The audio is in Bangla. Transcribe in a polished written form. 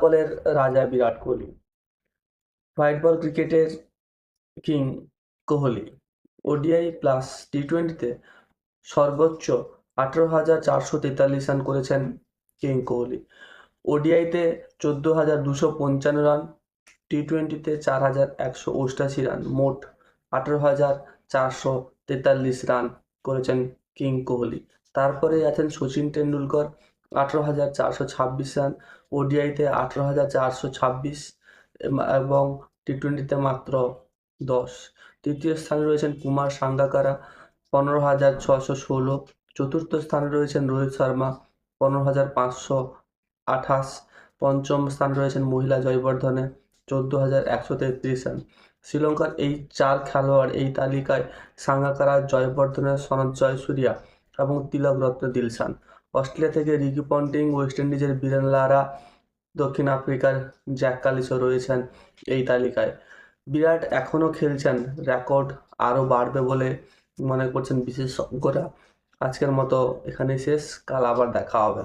বলের রাজা বিরাট কোহলি, হোয়াইট বল ক্রিকেটের কিং কোহলি। ওডিআই প্লাস টি-টোয়েন্টিতে সর্বোচ্চ 18,443 রান করেছেন কিং কোহলি। ওডিআইতে 14,255 রান, টি-টোয়েন্টিতে 4,188 রান, মোট 18,443 রান করেছেন কিং কোহলি। তারপরে আছেন সচিন টেন্ডুলকর, 18,426 রান, ওডিআইতে 18,426 এবং টি-টোয়েন্টিতে মাত্র 10। তৃতীয় স্থানে রয়েছেন কুমার সাঙ্গাকারা, 15,616। চতুর্থ স্থানে রয়েছেন রোহিত শর্মা, 15,528। পঞ্চম স্থানে রয়েছেন মহিলা জয়বর্ধনে, 14,133 রান। শ্রীলঙ্কার এই 4 খেলোয়াড় এই তালিকায়: সাঙ্গাকারা, জয়বর্ধনে সনৎ জয়সূর্যা এবং তিলক রত্ন দিলশান। অস্ট্রেলিয়া থেকে রিকি পন্টিং, ওয়েস্ট ইন্ডিজের বীরেন লারা, দক্ষিণ আফ্রিকার জ্যাক কালিসও রয়েছেন এই তালিকায়। বিরাট এখনও খেলছেন, রেকর্ড আরও বাড়বে বলে মনে করছেন বিশেষজ্ঞরা। আজকের মতো এখানেই শেষ, কাল আবার দেখা হবে।